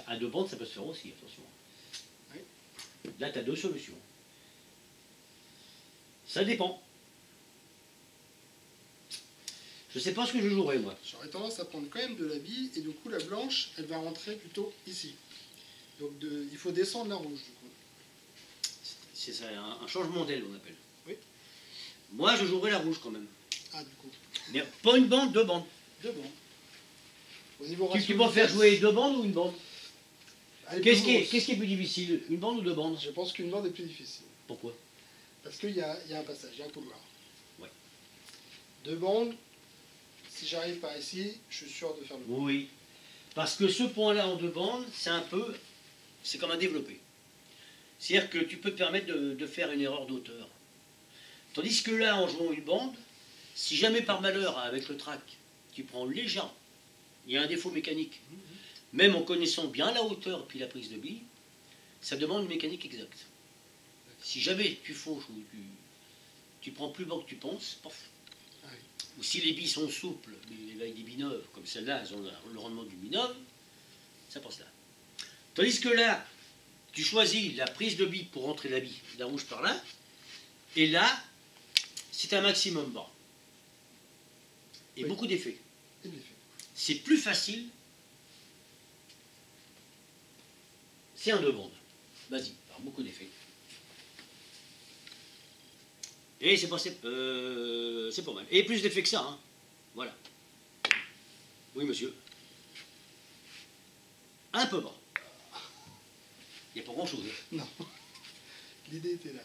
À deux bandes, ça peut se faire aussi, attention. Oui. Là, tu as deux solutions. Ça dépend. Je sais pas ce que je jouerai, moi. J'aurais tendance à prendre quand même de la bille, et du coup, la blanche, elle va rentrer plutôt ici. Donc, il faut descendre la rouge, du coup. C'est ça, un changement d'aile, on appelle. Oui. Moi, je jouerai la rouge quand même. Ah, du coup. Mais pas une bande, deux bandes. Deux bandes. Au niveau Tu ratio peux faire vitesse, jouer deux bandes ou une bande? elle est Qu'est-ce plus grosse. qui est plus difficile? Une bande ou deux bandes? Je pense qu'une bande est plus difficile. Pourquoi? Parce qu'il y a un passage, il y a un couloir. Ouais. Deux bandes, si j'arrive par ici, je suis sûr de faire le coup. Oui. Parce que ce point-là en deux bandes, c'est un peu... C'est comme un développé. C'est-à-dire que tu peux te permettre de faire une erreur d'auteur. Tandis que là, en jouant une bande, si jamais par malheur, avec le track, tu prends légèrement, il y a un défaut mécanique, même en connaissant bien la hauteur et puis la prise de bille, ça demande une mécanique exacte. Si jamais tu fauches ou tu prends plus bas que tu penses, pof. Ah oui. Ou si les billes sont souples, mais avec des billes neuves, comme celle-là, elles ont le rendement du bille neuve, ça passe là. Tandis que là, tu choisis la prise de bille pour rentrer la bille, la rouge par là, et là, c'est un maximum bas. Et Oui. beaucoup d'effets. Et bien fait. C'est plus facile. C'est un deux bandes. Vas-y, par beaucoup d'effets. Et c'est pas mal. Et plus d'effets que ça, hein. Voilà. Oui, monsieur. Un peu bas. Il n'y a pas grand-chose. Hein. Non. L'idée était là.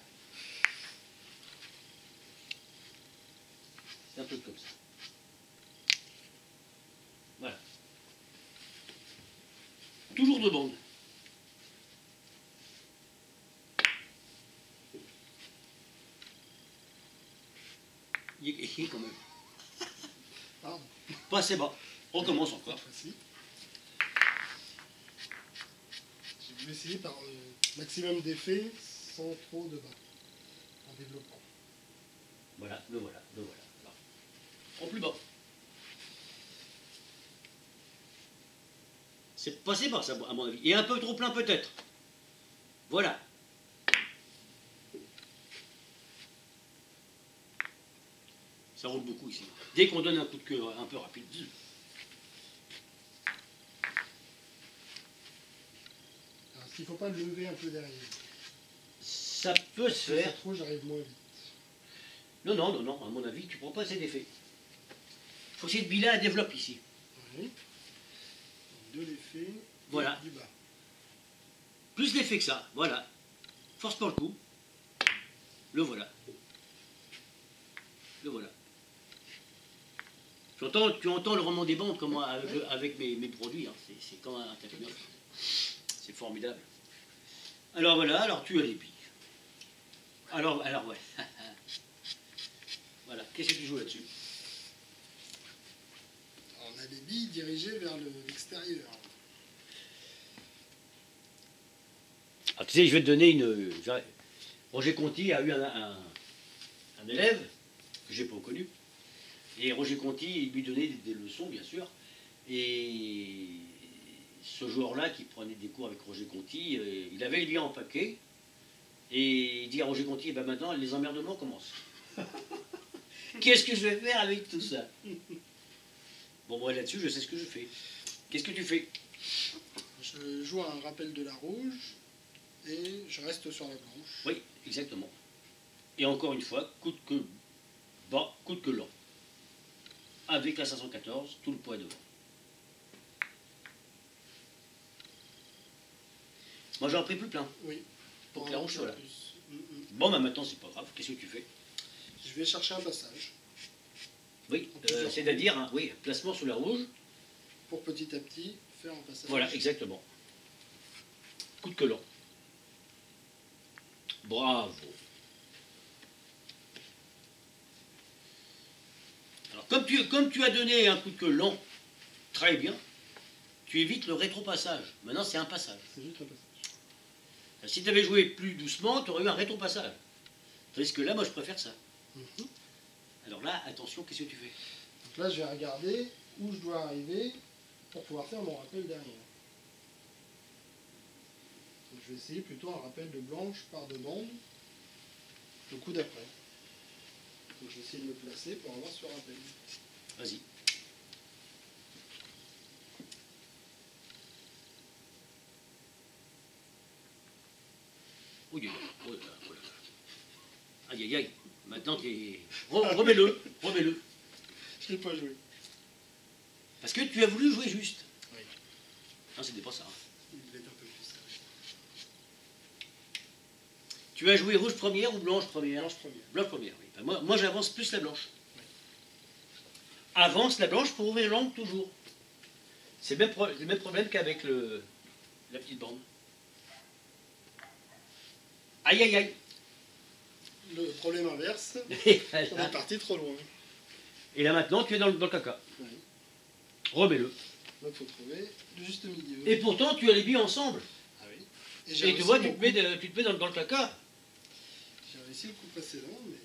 C'est un peu comme ça. Voilà. Toujours deux bandes. Il est écrit quand même. Pardon. Pas assez bas. On commence encore. Cette fois-ci. Je vais essayer par maximum d'effets sans trop de bas. En développant. Voilà, le voilà, le voilà. Alors, en plus bas. C'est passé par ça, à mon avis. Et un peu trop plein peut-être. Voilà. Ça roule beaucoup ici. Dès qu'on donne un coup de queue un peu rapide. Alors, est-ce qu'il ne faut pas le lever un peu derrière? Ça peut se Si c'est faire. trop, j'arrive moins vite. Non, non, non, non, à mon avis, tu ne prends pas assez d'effets. Il faut que cette bille-là développe ici. Oui. Donc, de l'effet. Voilà. Du bas. Plus d'effets que ça, voilà. Force pas le coup. Le voilà. Le voilà. Tu entends le rendement des bandes comme moi, avec mes produits. Hein. C'est comme un tapis neuf. C'est formidable. Alors voilà, alors tu as les billes. Alors ouais. Voilà, qu'est-ce que tu joues là-dessus? On a des billes dirigées vers l'extérieur. Ah, tu sais, je vais te donner une... Roger Conti a eu un élève que j'ai pas connu. Et Roger Conti, il lui donnait des leçons, bien sûr. Et ce joueur-là, qui prenait des cours avec Roger Conti, il avait le billet en paquet. Et il dit à Roger Conti, eh ben maintenant, les emmerdements commencent. Qu'est-ce que je vais faire avec tout ça? Bon, moi, là-dessus, je sais ce que je fais. Qu'est-ce que tu fais? Je joue un rappel de la rouge et je reste sur la blanche. Oui, exactement. Et encore une fois, coup de queue bas, coup de queue lent. Avec la 514, tout le poids devant. Moi, j'en ai pris plus plein. Oui. Pour que la rouge soit là. Plus. Bon, bah maintenant, c'est pas grave. Qu'est-ce que tu fais? Je vais chercher un passage. Oui, En plusieurs c'est-à-dire, oui, placement sous la rouge. Pour petit à petit faire un passage. Voilà, exactement. Coup de queue lent. Bravo. Alors, comme tu as donné un coup de queue lent, très bien, tu évites le rétropassage. Maintenant, c'est un passage. C'est juste un passage. Si tu avais joué plus doucement, tu aurais eu un rétropassage. Tandis que là, moi, je préfère ça. Alors là, attention, qu'est-ce que tu fais? Donc là, je vais regarder où je dois arriver pour pouvoir faire mon rappel derrière. Je vais essayer plutôt un rappel de blanche par de bande le coup d'après. Donc je vais essayer de me placer pour avoir ce rappel. Vas-y. Aïe, aïe, aïe, aïe. Maintenant, remets-le, remets-le. Je l'ai pas joué. Parce que tu as voulu jouer juste. Oui. Non, c'était pas ça. Il devait être un peu plus sérieux. Tu as joué rouge première ou blanche première? Blanche première. Blanche première, oui. Ben, moi j'avance plus la blanche. Oui. Avance la blanche pour ouvrir l'angle toujours. C'est le même problème qu'avec la petite bande. Aïe, aïe, aïe. Le problème inverse, Et on est parti trop loin. là maintenant, tu es dans le caca. Oui. Remets-le. Donc il faut trouver le juste milieu. Et pourtant, tu as les billes ensemble. Ah oui. Et tu vois, tu te mets dans le caca. J'ai réussi le coup précédent, mais...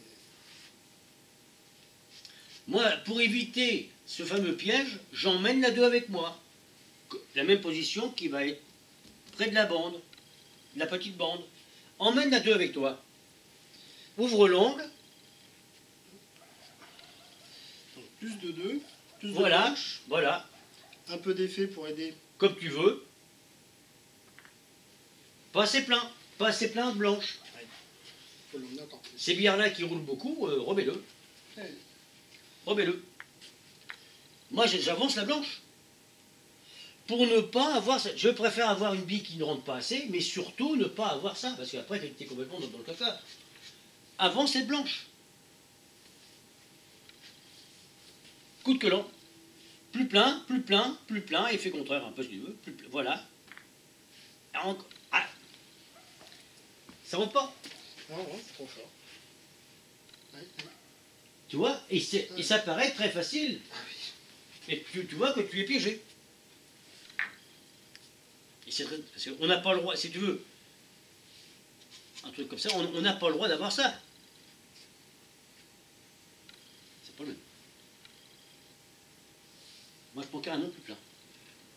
Moi, pour éviter ce fameux piège, j'emmène la 2 avec moi. La même position qui va être près de la bande, de la petite bande. Emmène la 2 avec toi. Ouvre l'angle. Donc, plus de 2, plus Voilà, de blanche, voilà. un peu d'effet pour aider. Comme tu veux. Pas assez plein de blanche. Il faut l'emmener encore plus. Ces bières-là qui roulent beaucoup, remets-le. Ouais. Remets-le. Moi, j'avance la blanche. Pour ne pas avoir... Je préfère avoir une bille qui ne rentre pas assez, mais surtout ne pas avoir ça, parce qu'après, tu es complètement dans le caca. Avance cette blanche. Coup de quelan. Plus plein, plus plein, plus plein, effet contraire un peu si tu veux. Voilà. Ah, ça rentre pas. Non, non, c'est trop fort. Ouais, ouais. Tu vois, et ça paraît très facile. Et tu vois que tu es piégé. Et parce qu'on n'a pas le droit, si tu veux, un truc comme ça, on n'a pas le droit d'avoir ça. C'est pas le même. Moi, je prends carrément plus plein.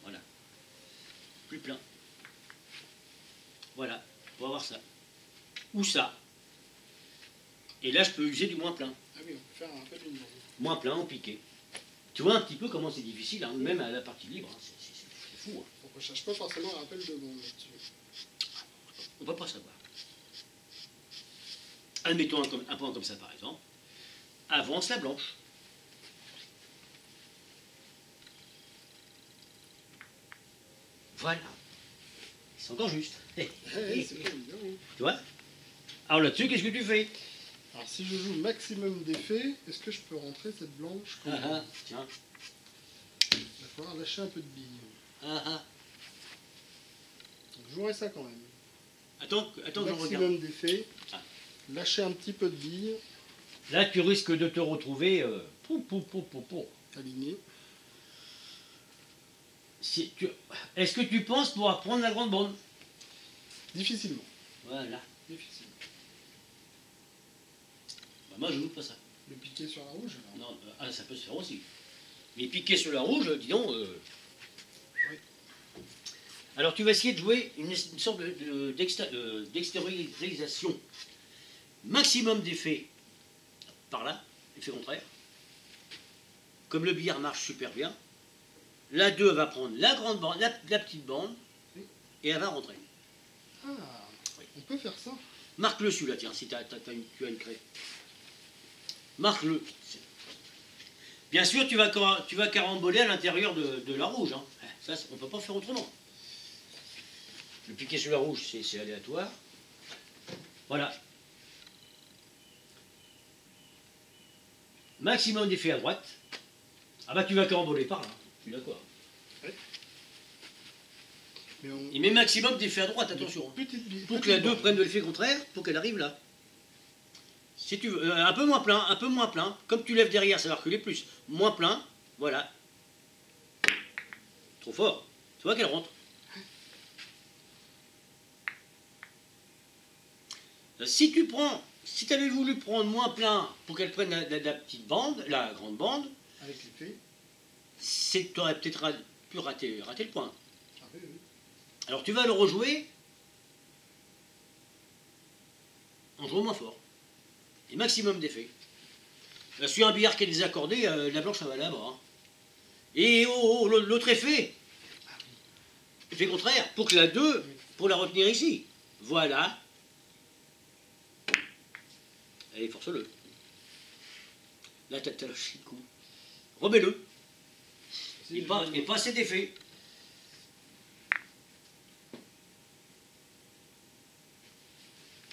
Voilà. Plus plein. Voilà, pour avoir ça. Ou ça. Et là, je peux user du moins plein. Ah oui, on peut faire un peu d'une bande. Moins plein en piqué. Tu vois un petit peu comment c'est difficile, hein, même à la partie libre. Hein, c'est fou. Hein. Donc on cherche pas forcément un rappel de bande là-dessus. On ne peut pas savoir. Admettons un point comme ça, par exemple. Avance la blanche. Voilà. C'est encore juste. Ouais, c'est pas évident. Hein. Tu vois? Alors là-dessus, qu'est-ce que tu fais? Alors si je joue maximum d'effets, est-ce que je peux rentrer cette blanche comme ça? Tiens. Il va falloir lâcher un peu de billes. Ah, ah. Donc je jouerai ça quand même. Attends, je regarde. Maximum d'effets, Ah. lâcher un petit peu de billes, Là, tu risques de te retrouver aligné. Est-ce que tu penses pouvoir prendre la grande bande? Difficilement. Voilà. Difficilement. Bah, moi, je ne joue pas ça. Le piquer sur la rouge alors. Non, ça peut se faire aussi. Mais piquer sur la rouge, dis donc. Oui. Alors, tu vas essayer de jouer une sorte d'extériorisation. Maximum d'effets par là, effet contraire. Comme le billard marche super bien, la 2 va prendre la grande bande, la petite bande, Oui. et elle va rentrer. Ah, Oui. on peut faire ça. Marque-le celui-là, tiens, si tu as une craie. Marque-le. Bien sûr, tu vas caramboler à l'intérieur de la rouge. Hein. Ça, on ne peut pas faire autrement. Le piquer sur la rouge, c'est aléatoire. Voilà. Maximum d'effet à droite. Ah bah tu vas caramboler par là. Je suis d'accord. Mais on... Et mais maximum d'effet à droite, attention. Hein. Pour que la 2 prenne de l'effet contraire, pour qu'elle arrive là. Si tu veux, un peu moins plein. Comme tu lèves derrière, ça va reculer plus. Moins plein, voilà. Trop fort. Tu vois qu'elle rentre. Si tu avais voulu prendre moins plein pour qu'elle prenne la petite bande, la grande bande, avec l'effet, tu aurais peut-être pu rater le point. ah, oui, oui. Alors tu vas le rejouer joue moins fort. Et maximum d'effet. Là, sur un billard qui est désaccordé, la blanche, ça va là-bas. Hein. Et l'autre effet, effet contraire, pour que la 2, pour la retenir ici. Voilà. Allez, force-le. Là, t'as lâché le coup. Remets-le. Et pas assez d'effet.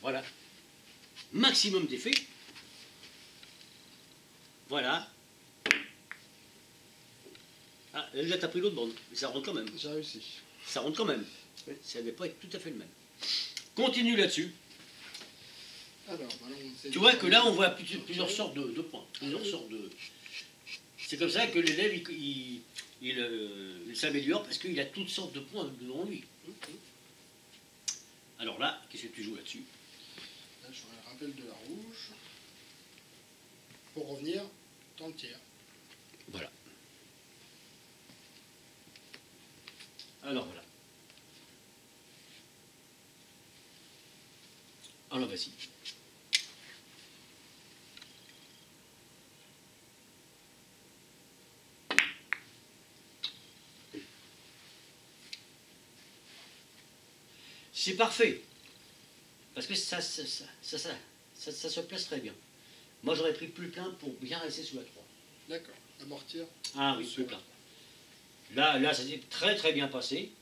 Voilà. Maximum d'effet. Voilà. Ah, là, t'as pris l'autre bande. Mais ça rentre quand même. J'ai réussi. Ça rentre quand même. Oui. Ça ne devait pas être tout à fait le même. Continue là-dessus. Alors, tu vois que là, on voit plusieurs sortes de points. Plusieurs sortes de... C'est comme ça que l'élève, il s'améliore parce qu'il a toutes sortes de points devant lui. Alors là, qu'est-ce que tu joues là-dessus? Là, je ferai un rappel de la rouge pour revenir dans le tiers. Voilà. Alors voilà. Alors vas-y. C'est parfait. Parce que ça se place très bien. Moi, j'aurais pris plus plein pour bien rester sous la 3. D'accord. Amortir. Ah oui, plus plein. Là, ça s'est très très bien passé.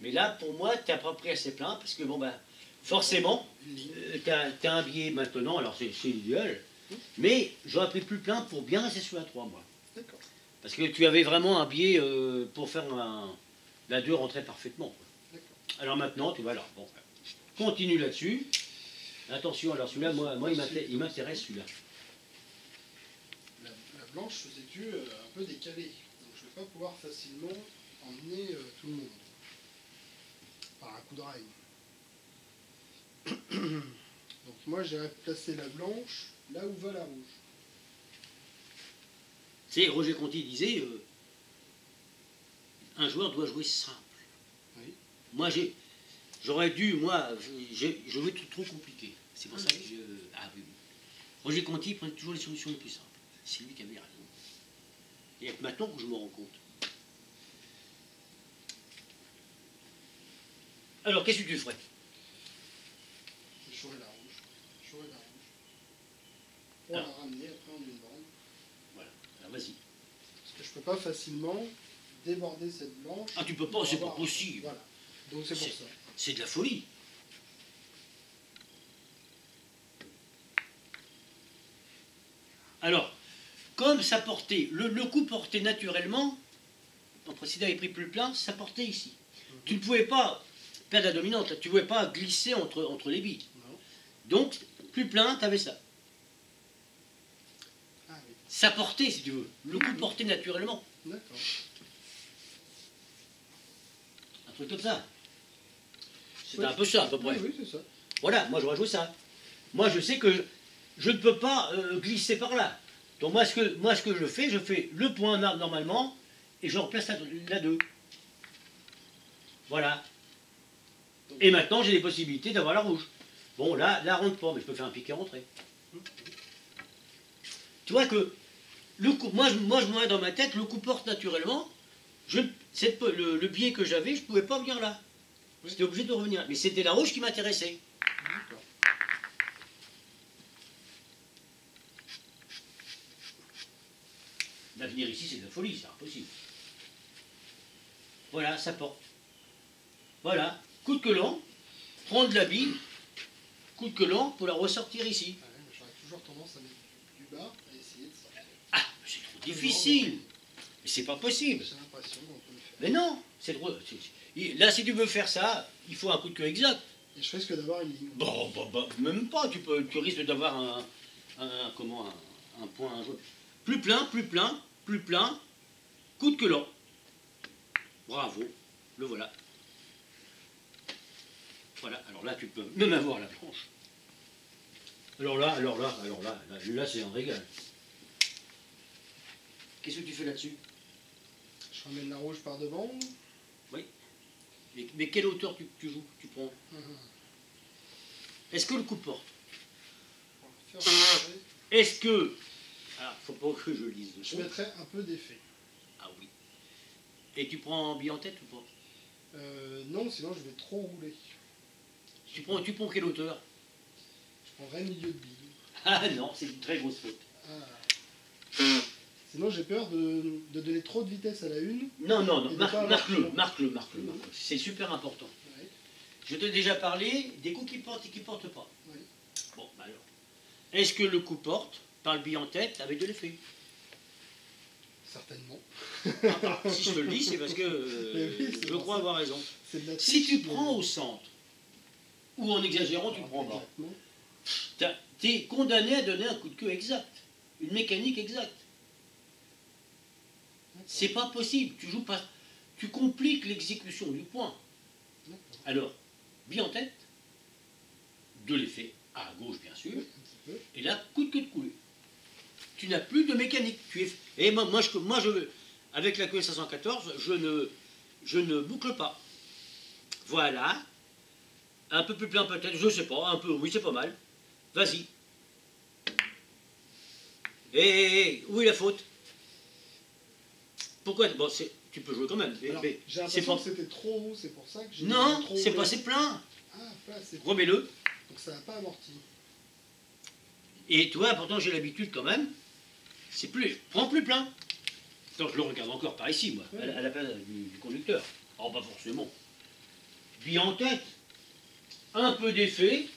Mais là, pour moi, tu n'as pas pris assez plein parce que, bon, ben, forcément, tu as un biais maintenant, alors c'est idéal. Mais j'aurais pris plus plein pour bien rester sous la 3, moi. D'accord. Parce que tu avais vraiment un biais pour faire la 2 rentrer parfaitement. Alors maintenant, tu vas là. Bon, continue là-dessus. Attention, alors celui-là, moi il m'intéresse celui-là. La blanche se situe un peu décalée. Donc je ne vais pas pouvoir facilement emmener tout le monde. Par un coup de rein. Donc moi j'irai placer la blanche là où va la rouge. C'est Roger Conti disait un joueur doit jouer simple. Oui. Moi j'aurais dû, je jouais trop compliqué. C'est pour ça que ah oui. Roger Conti prenait toujours les solutions les plus simples. C'est lui qui avait raison. Et maintenant que je me rends compte. Alors qu'est-ce que tu ferais? Je jouerai la rouge. Je jouerai la rouge. Pour la ramener après en une bande. Voilà. Alors vas-y. Parce que je ne peux pas facilement déborder cette blanche. Ah tu peux pas, c'est pas possible. Voilà. Donc c'est pour ça. C'est de la folie. Alors, comme ça portait, le coup portait naturellement, entre si tu avais pris plus plein, ça portait ici. Tu ne pouvais pas perdre la dominante, là, tu ne pouvais pas glisser entre les billes. Non. Donc, plus plein, tu avais ça. Ah oui. Ça portait, si tu veux. Le coup portait naturellement. D'accord. Un truc comme ça. C'était Oui. un peu ça, à peu près. Oui, oui, c'est ça. Voilà, moi j'aurais joué ça. Moi je sais que je ne peux pas glisser par là. Donc moi ce que je fais le point normalement et je replace la 2. Voilà. Et maintenant j'ai des possibilités d'avoir la rouge. Bon là rentre pas, mais je peux faire un piqué rentré. Tu vois que le coup, moi je me mets dans ma tête, le coup porte naturellement. Le biais que j'avais, je ne pouvais pas venir là. J'étais obligé de revenir. Mais c'était la rouge qui m'intéressait. D'accord. Là, venir ici, c'est de la folie, c'est impossible. Voilà, ça porte. Voilà, coup de queue prendre la bille, coup de queue pour la ressortir ici. Ah ouais, j'aurais toujours tendance à mettre du bas et essayer de sortir. Ah, c'est trop difficile. Mais c'est pas possible. J'ai l'impression qu'on peut le faire. Mais non, c'est trop. Là, si tu veux faire ça, il faut un coup de queue exact. Et je risque d'avoir une ligne. Bon, même pas. Tu risques d'avoir un point, un jeu. Plus plein, coup de queue lent. Bravo, le voilà. Voilà, alors là, tu peux même avoir la planche. Alors là, c'est un régal. Qu'est-ce que tu fais là-dessus? Je ramène la rouge par devant. Oui. Mais quelle hauteur tu joues, tu prends? Est-ce que le coup porte? Faire rentrer. Est-ce que... Alors, faut pas que je lise le Je son. mettrais un peu d'effet. Ah oui. Et tu prends bille en tête ou pas? Non, sinon je vais trop rouler. Tu prends quelle hauteur? Je prendrais milieu de bille. Ah non, c'est une très grosse faute. Ah. Sinon j'ai peur de donner trop de vitesse à la une. Non, non, non, Et de pas marque-le, avoir- marque-le, marque-le. C'est super important. Ouais. Je t'ai déjà parlé des coups qui portent et qui portent pas. Oui. Bon, bah alors. Est-ce que le coup porte par le bille en tête avec de l'effet? Certainement. Si je te le dis, c'est parce que Mais oui, c'est je pour crois ça. avoir raison. C'est de la Si tu triche, mais- prends au centre, ou en exagérant, tu prends bas, Exactement. tu es condamné à donner un coup de queue exact, une mécanique exacte. C'est pas possible, tu joues pas, tu compliques l'exécution du point. D'accord. Alors, bille en tête, de l'effet, à gauche bien sûr, Oui, un petit peu. et là, coup de queue de coulée. Tu n'as plus de mécanique. Et moi, avec la queue 514, je ne boucle pas. Voilà. Un peu plus plein peut-être, je sais pas, un peu, oui, c'est pas mal. Vas-y. Où est la faute? Pourquoi? Bon, tu peux jouer quand même. Alors, Mais j'ai c'est l'impression pas... que c'était trop haut, c'est pour ça que j'ai Non, trop c'est roulé. passé plein. Ah, pas assez. Remets-le. Donc ça n'a pas amorti. Et toi, pourtant, j'ai l'habitude quand même. C'est plus... Prends plus plein. Attends, je le regarde encore par ici, moi, Ouais. à la place du conducteur. Oh, pas forcément. Bille en tête. Un peu d'effet.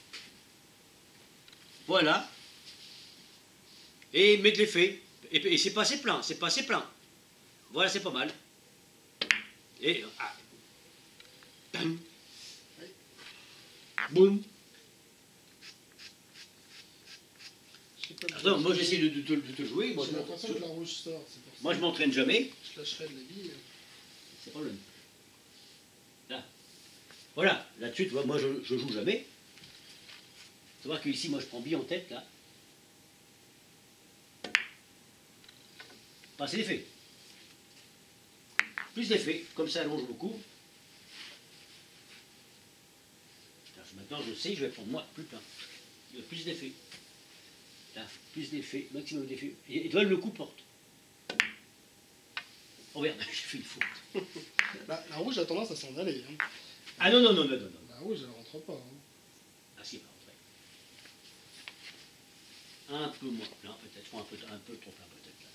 Voilà. Et mets de l'effet. Et c'est passé plein, c'est passé plein. Voilà, c'est pas mal. Et... Ah. Bam. Oui. Boum. Je sais pas. Attends, moi j'essaie de te jouer. Moi, J'ai l'impression que la rouge sort, c'est pour ça. moi je m'entraîne jamais. Je lâcherai de la bille. C'est pas le... Là. Voilà, là-dessus, tu vois, moi je joue jamais. Tu vois que ici, moi je prends bille en tête, là. Pas assez d'effet. Plus d'effet, comme ça allonge beaucoup. Maintenant je sais, je vais prendre moi plus plein. Il y a plus d'effet. Là, plus d'effet, maximum d'effet. Et toi, le coup porte. Oh merde, j'ai fait une faute. La rouge a tendance à s'en aller. Hein. Ah non, non, non, non, non, non. La rouge, elle rentre pas. Hein. Ah si, pas rentrer. Un peu moins plein peut-être, ou un peu trop plein peut-être. Là.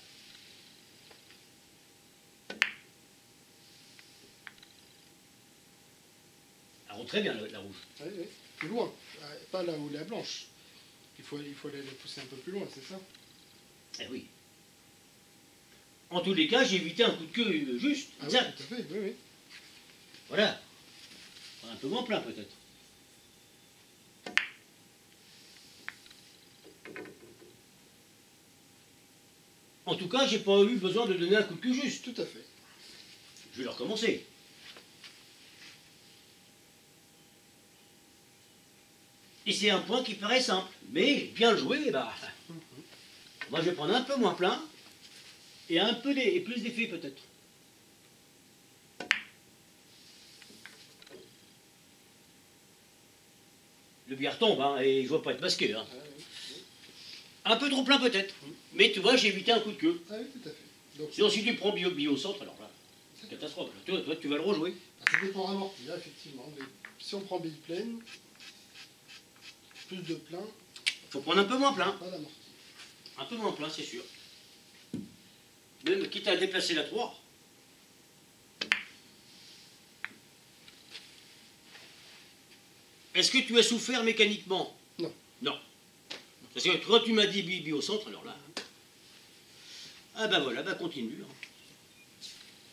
Elle rentre très bien la rouge. Oui, oui. Plus loin. Pas là où la blanche. Il faut aller la pousser un peu plus loin, c'est ça? Eh oui. En tous les cas, j'ai évité un coup de queue juste, Ah oui, exact. tout à fait, oui, oui. Voilà. Un peu moins plein peut-être. En tout cas, j'ai pas eu besoin de donner un coup de queue juste. Tout à fait. Je vais le recommencer. Et c'est un point qui paraît simple. Mais bien joué, bah. Moi je vais prendre un peu moins plein. Et un peu et plus d'effet peut-être. Le billard tombe, hein, et je ne veux pas être masqué. Hein. Ah, oui. Un peu trop plein peut-être. Mais tu vois, j'ai évité un coup de queue. Ah oui, tout à fait. Donc, Sinon, si tu prends bio au centre, alors là, c'est catastrophe. Toi, tu vas le rejouer. ça dépend amorti, là, effectivement. Mais si on prend bille pleine, plus de plein, Faut prendre un peu moins plein. pas d'amorti. Un peu moins plein, c'est sûr. Même quitte à déplacer la 3. Est-ce que tu as souffert mécaniquement? Non. Non. Parce que quand tu m'as dit Bibi au centre, alors là... Ah ben voilà, ben continue.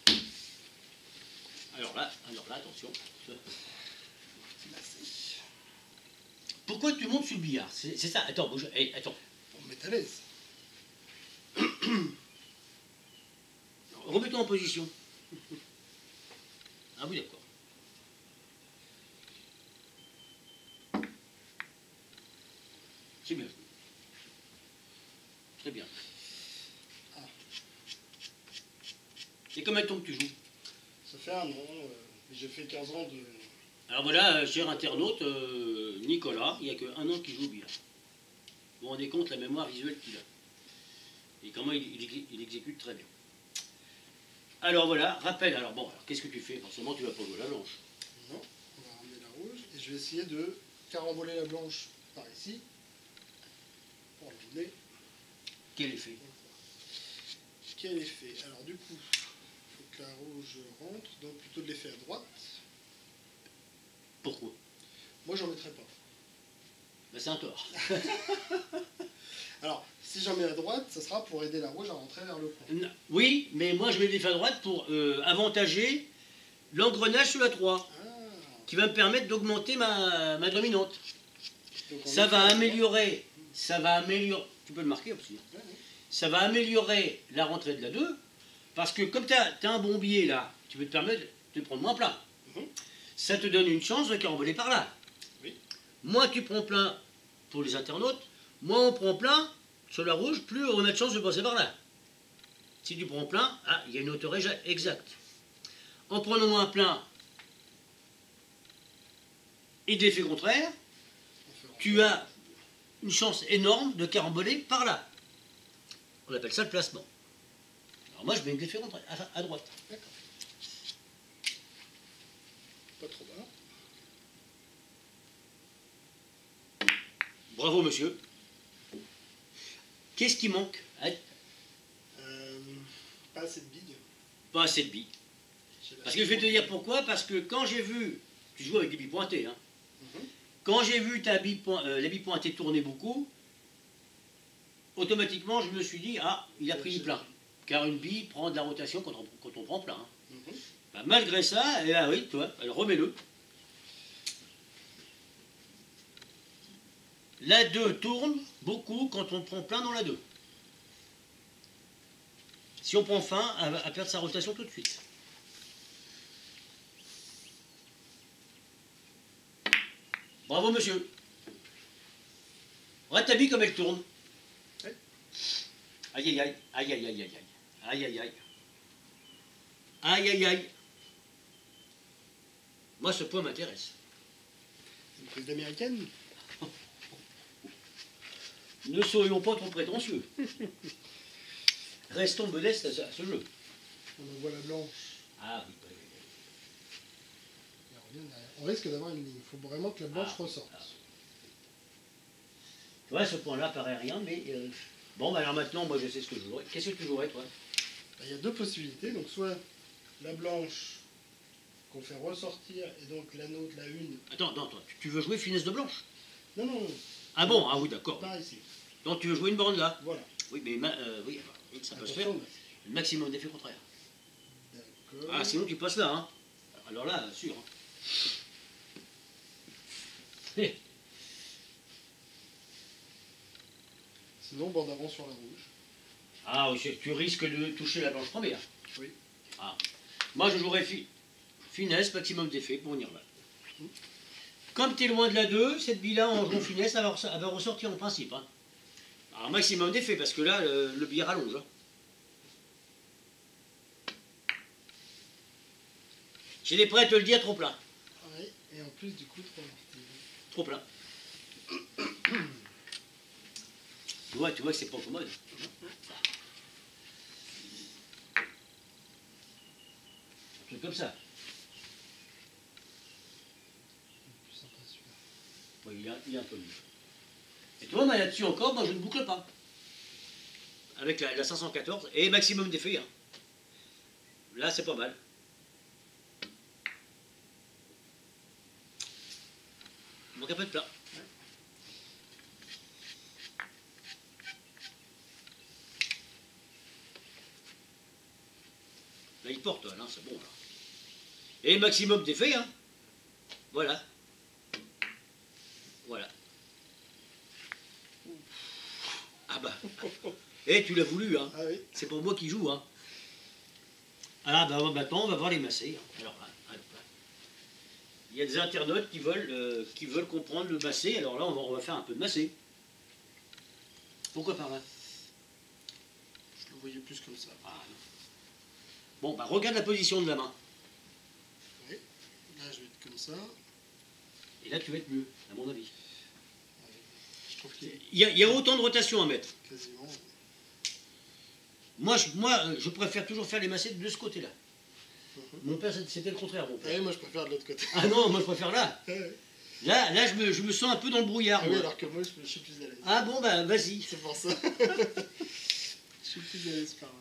Hein. Alors là, attention. Pourquoi tu montes sur le billard? C'est ça. Attends, attends. Pour me mettre à l'aise. Remets-toi en position. Ah oui, d'accord. C'est bien. Très bien. Ah. Et combien de temps que tu joues? Ça fait un an. J'ai fait 15 ans de... Alors voilà, cher internaute, Nicolas, il n'y a qu'un an qu'il joue au billard. vous vous rendez compte la mémoire visuelle qu'il a. Et comment il exécute très bien. Alors voilà, rappel. Alors bon, alors, qu'est-ce que tu fais? Forcément, tu vas pas jouer la blanche. Non, on va ramener la rouge. Et je vais essayer de caramboler la blanche par ici. Pour l'emmener. Quel effet? Quel effet? Alors du coup, il faut que la rouge rentre. Donc plutôt de l'effet à droite. Pourquoi? Moi, j'en mettrai pas. Ben, c'est un tort. Alors, si j'en mets à droite, ça sera pour aider la rouge à rentrer vers le point. Oui, mais moi je mets l'effet à droite pour avantager l'engrenage sur la 3, Ah. qui va me permettre d'augmenter ma dominante. Donc, Ça va améliorer, tu peux le marquer aussi, Ouais, ouais. ça va améliorer la rentrée de la 2, parce que comme tu as un bombier là, tu peux te permettre de prendre moins plein. Mhm. Ça te donne une chance de caramboler par là. Oui. Moins tu prends plein pour les internautes, moins on prend plein sur la rouge, plus on a de chance de passer par là. Si tu prends plein, il y a une hauteur exacte. En prenant moins plein et d'effet contraire, tu as une chance énorme de caramboler par là. On appelle ça le placement. Alors moi je mets une effet contraire à droite. D'accord. Pas trop bas. Bravo monsieur. Qu'est-ce qui manque? Pas assez de billes. Pas assez de billes. Parce que je vais te dire pourquoi, parce que quand j'ai vu, tu joues avec des billes pointées, hein. Quand j'ai vu la bille pointée tourner beaucoup, automatiquement je me suis dit, il a pris du plein. Car une bille prend de la rotation quand on prend plein. Hein. Bah, malgré ça, oui, toi, remets-le. La 2 tourne beaucoup quand on prend plein dans la 2. Si on prend fin, elle va perdre sa rotation tout de suite. Bravo monsieur. Regarde ta bille comme elle tourne. Oui. Aïe aïe aïe, aïe aïe aïe aïe aïe, aïe aïe aïe. Aïe aïe aïe. Moi ce point m'intéresse. Une prise d'américaine. Ne soyons pas trop prétentieux. Restons modestes à ce jeu. On envoie la blanche. Ah oui, oui, oui. Elle revient derrière. On risque d'avoir une ligne. Il faut vraiment que la blanche ressorte. Tu vois, ce point-là paraît rien, mais... Bon, bah alors maintenant, moi je sais ce que je jouerais. Qu'est-ce que tu jouerais, toi? Il y a deux possibilités. Donc soit la blanche qu'on fait ressortir et donc l'anneau de la une. Attends, tu veux jouer finesse de blanche? Non, non, non. Ah bon, oui, d'accord. Par ici. Donc tu veux jouer une borne là? Voilà. Oui, mais oui, ça peut se faire. Attention, Le maximum d'effet contraire. D'accord. Ah, sinon tu passes là, hein. Alors là, sûr. Hein. Sinon, bord d'avant sur la rouge. Ah oui, tu risques de toucher la blanche première. Oui. Ah. Moi, je jouerais finesse, maximum d'effet pour venir là. Comme tu es loin de la 2, cette bille-là, en jouant finesse, elle va ressortir en principe. Hein. Alors, maximum d'effet, parce que là, le billet rallonge. Hein. J'étais prêt à te le dire, trop plein. Oui, et en plus, du coup, Trop plein. Tu vois que c'est pas commode. Un truc comme ça. plus sympa celui-là. Oui, il est un peu mieux. Et tu vois, là-dessus encore, moi je ne boucle pas. Avec la 514 et maximum d'effet. Hein. Là, c'est pas mal. Il manque un peu de plat. Là, il porte, là, c'est bon. Là. Et maximum d'effet, hein. Voilà. Voilà. Ah bah. Et tu l'as voulu, hein. Ah oui. C'est pour moi qui joue, hein. Ah bah maintenant, on va voir les massés. Alors là, il y a des internautes qui veulent comprendre le massé. Alors là, on va faire un peu de massé. Pourquoi par là? Je le voyais plus comme ça. Ah, non. Bon, bah regarde la position de la main. Oui. Là, je vais être comme ça. Et là, tu vas être mieux, à mon avis. Je trouve qu'il est Il y a autant de rotation à mettre. quasiment... Moi, je préfère toujours faire les macets de ce côté-là. Mon père, c'était le contraire, mon père. Ouais, moi je préfère de l'autre côté. Ah non, moi je préfère là. Ouais. Là, je me sens un peu dans le brouillard. Ah oui, moi. alors que moi je suis plus à l'aise. Ah bon, bah vas-y. C'est pour ça. Je suis plus à l'aise par là.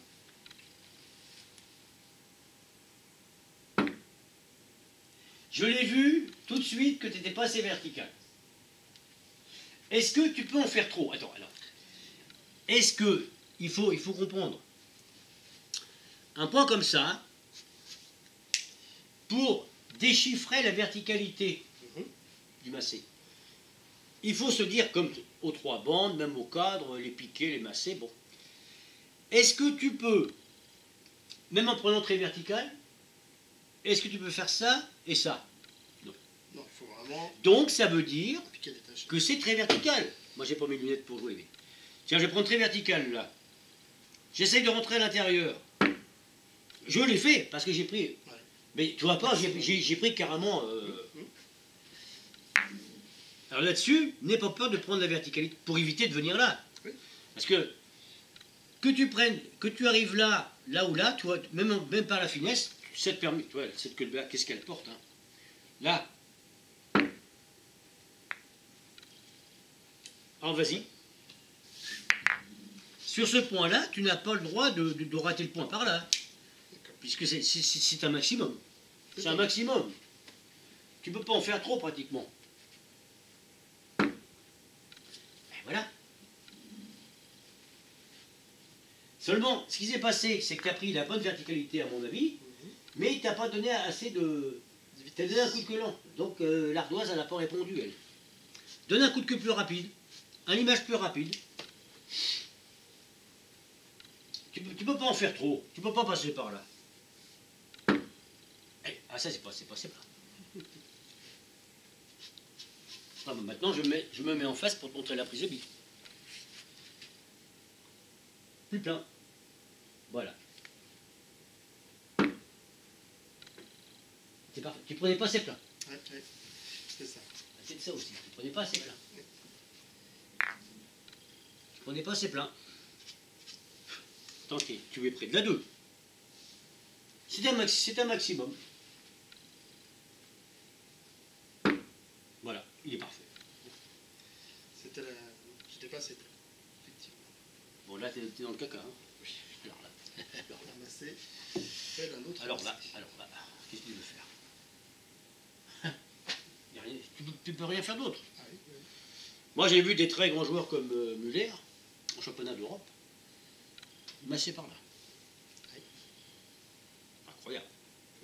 Je l'ai vu tout de suite que tu n'étais pas assez vertical. Est-ce que tu peux en faire trop? Attends, alors. Est-ce que il faut comprendre un point comme ça pour déchiffrer la verticalité du macé? Il faut se dire, comme aux trois bandes, même au cadre, les piquets, les macés, bon. Est-ce que tu peux, même en prenant très vertical, est-ce que tu peux faire ça et ça? Non. Non, il faut vraiment Donc ça veut dire piquer des tâches. que c'est très vertical. Moi j'ai pas mes lunettes pour jouer. Mais... Tiens, je vais prendre très vertical là. J'essaye de rentrer à l'intérieur. Je l'ai fait parce que j'ai pris. Ouais. Mais tu vois pas, j'ai pris carrément. Alors là-dessus, n'aie pas peur de prendre la verticalité pour éviter de venir là. Oui. Parce que tu prennes, que tu arrives là, là ou là, tu vois, même par la finesse, cette permis, tu vois, cette queue de blague, qu'est-ce qu'elle porte, hein. Là. Alors vas-y. Sur ce point-là, tu n'as pas le droit de rater le point par là. Puisque c'est un maximum. C'est un maximum. Tu ne peux pas en faire trop pratiquement. Et voilà. Seulement, ce qui s'est passé, c'est que tu as pris la bonne verticalité à mon avis, mais tu n'as pas donné assez de... Tu as donné un coup de queue lent. Donc l'ardoise, elle n'a pas répondu, elle. Donne un coup de queue plus rapide, un limage plus rapide. Tu peux pas en faire trop. Tu peux pas passer par là. Ah ça c'est pas plat. Ah, bah, maintenant je me mets en face pour te montrer la prise de bille. Plus plein. Voilà. C'est parfait. Tu prenais pas assez plein. Ouais, c'est ça. C'est de ça aussi. Tu prenais pas assez plein. Tu prenais pas assez plein. Tant que tu es près de la 2. C'est un maximum. Voilà, il est parfait. C'était la... J'étais pas assez près, effectivement. Bon, là, t'es dans le caca. Hein. Oui. Alors là. Ramasser, faire un autre. Alors là, qu'est-ce que tu veux faire? Y a rien, tu peux rien faire d'autre. Ah oui, oui. Moi, j'ai vu des très grands joueurs comme Muller, en championnat d'Europe, masser par là. Oui. Incroyable.